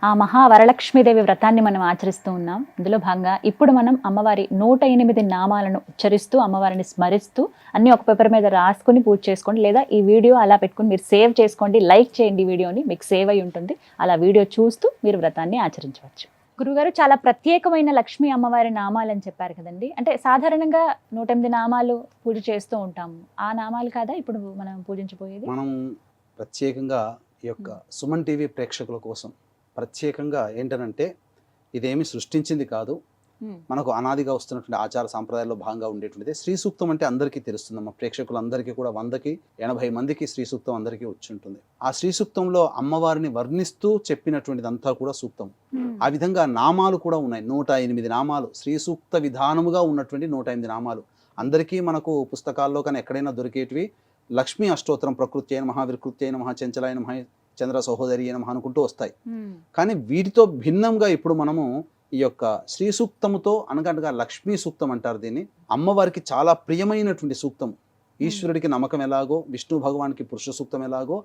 ఆ మహావరలక్ష్మీదేవి వ్రతాన్ని మనం ఆచరిస్తూ ఉన్నాం. అందులో భాగంగా ఇప్పుడు మనం అమ్మవారి 108 నామాలను ఉచ్చరిస్తూ అమ్మవారిని స్మరిస్తూ అన్ని ఒక పేపర్ మీద రాసుకుని పూజ చేసుకోండి. లేదా ఈ వీడియో అలా పెట్టుకుని మీరు సేవ్ చేసుకోండి, లైక్ చేయండి వీడియోని, మీకు సేవ్ అయి ఉంటుంది. అలా వీడియో చూస్తూ మీరు వ్రతాన్ని ఆచరించవచ్చు. గురుగారు, చాలా ప్రత్యేకమైన లక్ష్మీ అమ్మవారి నామాలని చెప్పారు కదండి. అంటే సాధారణంగా 108 నామాలు పూజ చేస్తూ ఉంటాము. ఆ నామాలు కాదా ఇప్పుడు మనం పూజించబోయేది? మనం ప్రత్యేకంగా ఈ యొక్క సుమన్ టీవీ ప్రేక్షకుల కోసం ప్రత్యేకంగా ఏంటనంటే ఇదేమి సృష్టించింది కాదు, మనకు అనాదిగా వస్తున్నటువంటి ఆచార సాంప్రదాయాల్లో భాగంగా ఉండేటువంటిది. శ్రీ సూక్తం అంటే అందరికీ తెలుస్తుందమ్మా, ప్రేక్షకులందరికీ కూడా 100కి 80 మందికి శ్రీ సూక్తం అందరికీ వచ్చి ఉంటుంది. ఆ శ్రీ సూక్తంలో అమ్మవారిని వర్ణిస్తూ చెప్పినటువంటిదంతా కూడా సూక్తం. ఆ విధంగా నామాలు కూడా ఉన్నాయి, 108 నామాలు, శ్రీ సూక్త విధానముగా ఉన్నటువంటి 108 నామాలు. అందరికీ మనకు పుస్తకాల్లో కానీ ఎక్కడైనా దొరికేటివి లక్ష్మీ అష్టోత్తరం, ప్రకృతి అయిన మహా, వికృతి అయిన మహా, చంచలాయన మహా, చంద్ర సహోదరి అయిన మహా అనుకుంటూ వస్తాయి. కానీ వీటితో భిన్నంగా ఇప్పుడు మనము ఈ యొక్క శ్రీ సూక్తముతో అనగా లక్ష్మీ సూక్తం అంటారు దీన్ని. అమ్మవారికి చాలా ప్రియమైనటువంటి సూక్తం. ఈశ్వరుడికి నమ్మకం ఎలాగో, విష్ణు భగవానికి పురుష సూక్తం ఎలాగో,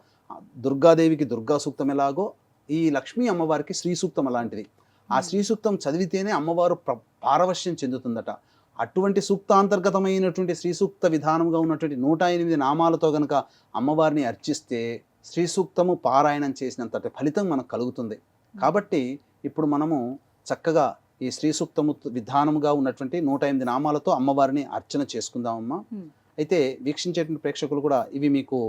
దుర్గాదేవికి దుర్గా సూక్తం ఎలాగో, ఈ లక్ష్మీ అమ్మవారికి శ్రీ సూక్తం అలాంటిది. ఆ శ్రీ సూక్తం చదివితేనే అమ్మవారు పారవశ్యం చెందుతుందట. అటువంటి సూక్తాంతర్గతమైనటువంటి శ్రీ సూక్త విధానంగా ఉన్నటువంటి 108 నామాలతో గనక అమ్మవారిని అర్చిస్తే శ్రీ సూక్తము పారాయణం చేసినంతటి ఫలితం మనకు కలుగుతుంది. కాబట్టి ఇప్పుడు మనము చక్కగా ఈ శ్రీ సూక్తము విధానముగా ఉన్నటువంటి 108 నామాలతో అమ్మవారిని అర్చన చేసుకుందామమ్మా. అయితే వీక్షించేటువంటి ప్రేక్షకులు కూడా ఇవి మీకు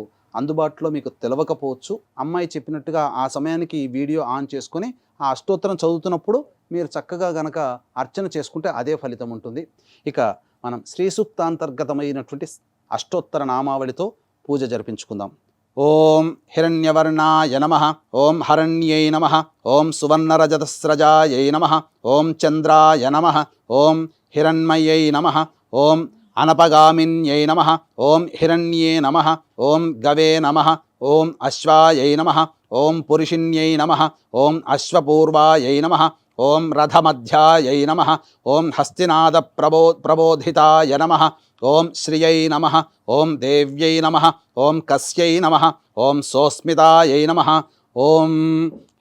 అందుబాటులో మీకు తెలవకపోవచ్చు. అమ్మాయి చెప్పినట్టుగా ఆ సమయానికి ఈ వీడియో ఆన్ చేసుకొని ఆ అష్టోత్తరం చదువుతున్నప్పుడు మీరు చక్కగా గనక అర్చన చేసుకుంటే అదే ఫలితం ఉంటుంది. ఇక మనం శ్రీ సూక్తాంతర్గతమైనటువంటి అష్టోత్తర నామావళితో పూజ జరిపించుకుందాం. ఓం హిరణ్యవర్ణాయ నమః, ఓం హరణ్యై నమః, ఓం సువర్ణరజతస్రజాయై నమః, ఓం చంద్రాయ నమః, ఓం హిరణ్మయై నమః, ఓం అనపగామిన్యై నమః, ఓం హిరణ్యే నమః, ఓం గవే నమః, ఓం అశ్వాయై నమః, ఓం పురుషిణ్యై నమః, ఓం అశ్వపూర్వాయై నమః, ఓం రథమధ్యాయై నమః, ఓం హస్తినాద ప్రబోధితాయ నమః, ఓం శ్రియై నమః, ఓం దేవ్యై నమః, ఓం కస్యై నమః, ఓం సోస్మితాయై నమః, ఓం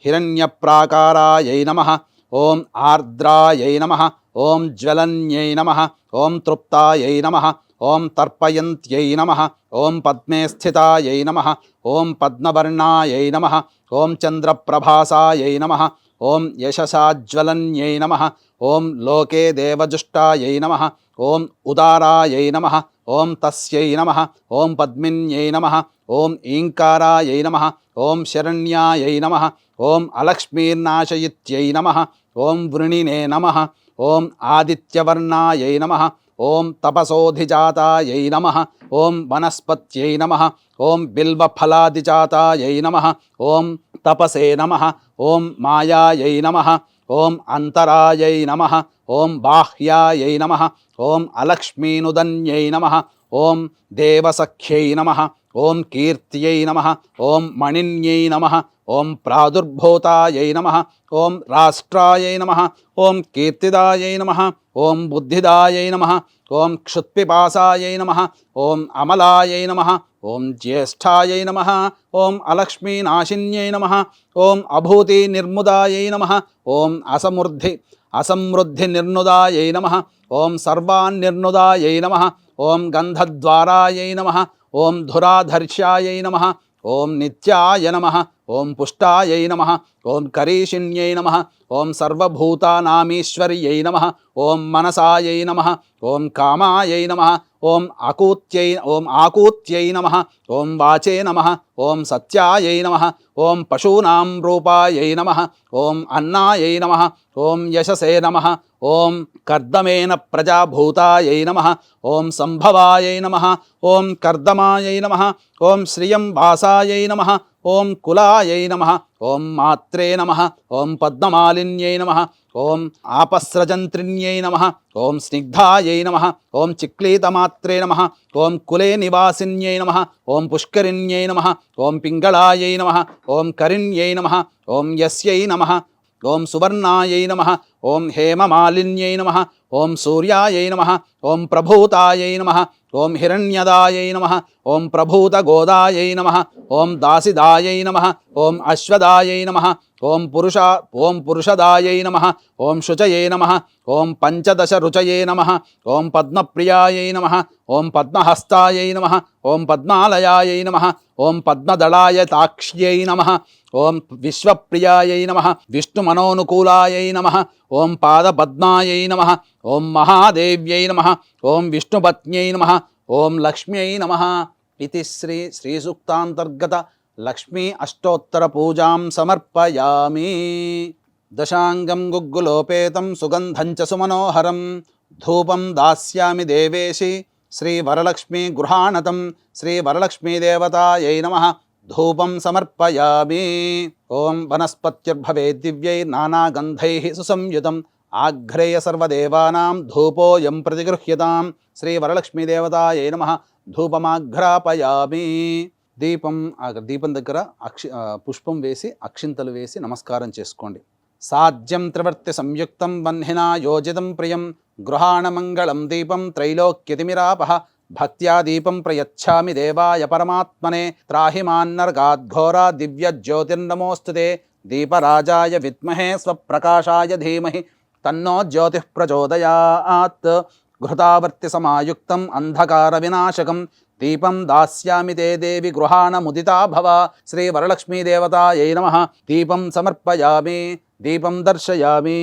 హిరణ్యప్రాకారాయై నమః, ఓం ఆర్ద్రాయై నమః, ఓం జ్వలన్యై నమః, ఓం తృప్తాయై నమః, ఓం తర్పయంత్యై నమః, ఓం పద్మే స్థితాయై నమః, ఓం పద్మవర్ణాయై నమః, ఓం చంద్రప్రభాసాయై నమః, ఓం యశసాజ్వలన్యై నమః, ఓం లోకే దేవజుష్టాయై నమః, ఓం ఉదారాయై నమః, ఓం తస్యై నమః, ఓం పద్మిన్యై నమః, ఓం ఈంకారాయై నమః, ఓం శరణ్యాయై నమః, ఓం అలక్ష్మీర్నాశయిత్యై నమః, ఓం వృణినే నమః, ఓం ఆదిత్యవర్ణాయై నమః, ఓం తపసోధిజాతాయై నమః, ఓం వనస్పత్యై నమః, ఓం బిల్వఫలాదిజాతాయై నమః, ఓం తపసే నమః, ఓం మాయాయై నమః, ఓం అంతరాయై నమః, ఓం బాహ్యాయై నమః, ఓం అలక్ష్మీనుదన్యై నమః, ఓం దేవసఖ్యై నమః, ఓం కీర్త్యై నమః, ఓం మణిన్యై నమః, ఓం ప్రాదుర్భూతాయై నమః, ఓం రాష్ట్రాయై నమః, ఓం కీర్తిదాయై నమః, ఓం బుద్ధిదాయై నమః, ఓం క్షుత్పిపాసాయై నమః, ఓం అమలాయై నమః, ఓం జ్యేష్ఠాయై నమః, ఓం అలక్ష్మీనాశిన్యై నమః, ఓం అభూతి నిర్ముదాయై నమః, ఓం అసమృద్ధి నిర్నుదాయై నమః, ఓం సర్వాన్నిర్నుదాయై నమః, ఓం గంధద్వారాయై నమః, ఓం ధురాధర్ష్యాయై నమః, ఓం నిత్యాయ నమః, ఓం పుష్టాయై నమః, ఓం కరీషిణ్యై నమః, ఓం సర్వభూతానామీశ్వర్యై నమః, ఓం మనసాయై నమః, ఓం కామాయై నమః, ఓం ఆకూత్యై నమః, ఓం వాచే నమః, ఓం సత్యాయై నమః, ఓం పశూనాం రూపాయై నమః, ఓం అన్నాయై నమః, ఓం యశసే నమః, ఓం కర్దమేన ప్రజాభూతాయై నమః, ఓం సంభవాయై నమః, ఓం కర్దమాయై నమః, ఓం శ్రియం వాసాయై నమః, ఓం కులాయై నమః, ఓం మాత్రే నమః, ఓం పద్మమాలిన్యై నమః, ఓం ఆపస్రజంత్రిణ్యై నమః, ఓం స్నిగ్ధాయై నమః, ఓం చిక్లీతమాత్రే నమః, ఓం కులే నివాసిన్యై నమః, ఓం పుష్కరిణ్యై నమః, ఓం పింగళాయై నమః, ఓం కరిణ్యై నమః, ఓం యస్యై నమః, ఓం సువర్ణాయై నమః, ఓం హేమమాలిన్యై నమః, ఓం సూర్యాయై నమః, ఓం ప్రభూతాయై నమః, ఓం హిరణ్యదాయై నమః ఓం ప్రభూతగోదాయై నమః ఓం దాసిదాయై నమః ఓం అశ్వదాయై నమః ఓం పురుషదాయై నమః ఓం శుచయే నమః ఓం పంచదశ రుచయే నమః ఓం పద్మప్రియాయై నమః ఓం పద్మహస్తాయై నమః ఓం పద్మాలయాయై నమః ఓం పద్మదళాయతాక్ష్యై నమః ఓం విశ్వప్రియాయై నమః విష్ణుమనోనుకూలాయై నమః ఓం పాదపద్మాయై నమః ఓం మహాదేవ్యై నమః ఓం విష్ణుపత్న్యై నమః ఓం లక్ష్మ్యై నమః ఇది శ్రీ సూక్తాంతర్గత లక్ష్మీ అష్టోత్తర పూజాం సమర్పయామి. దశాంగం గుగ్గులోపేతం సుగంధం చ సుమనోహరం ధూపం దాస్యామి దేవేశి శ్రీ వరలక్ష్మీ గృహాణతం శ్రీ వరలక్ష్మీ దేవతాయై నమః ధూపం సమర్పయామి. ఓం వనస్పత్యుర్భవే దివ్యై నానాగంధైః సుసంయుతం ఆఘ్రేయ సర్వదేవానాం ధూపోయం ప్రతిగృహ్యతాం శ్రీ వరలక్ష్మీ దేవతాయై నమః ధూపమాఘ్రాపయామి. దీపం దగ్గర పుష్పం వేసి అక్షింతలు వేసి నమస్కారం చేసుకోండి. సాధ్యం త్రివర్తి సంయుక్తం వహ్నినా యోజితం ప్రియం గృహాణమంగళం దీపం త్రైలోక్యతిమిరాపః భక్త్యా దీపం ప్రయచ్ఛామి దేవాయ పరమాత్మనే త్రాహి మాన్నర్గాద్ఘోరా దివ్య జ్యోతిర్నమోస్తుతే దీపరాజాయ విద్మహే స్వప్రకాశాయ ధీమహి తన్నో జ్యోతిః ప్రచోదయాత్. ఘృతావర్తి సమాయుక్తం అంధకార వినాశకం దీపం దాస్యామి తే దేవి గృహాణముదితా భవ శ్రీ వరలక్ష్మీ దేవతాయై నమః దీపం సమర్పయామి. దీపం దర్శయామి.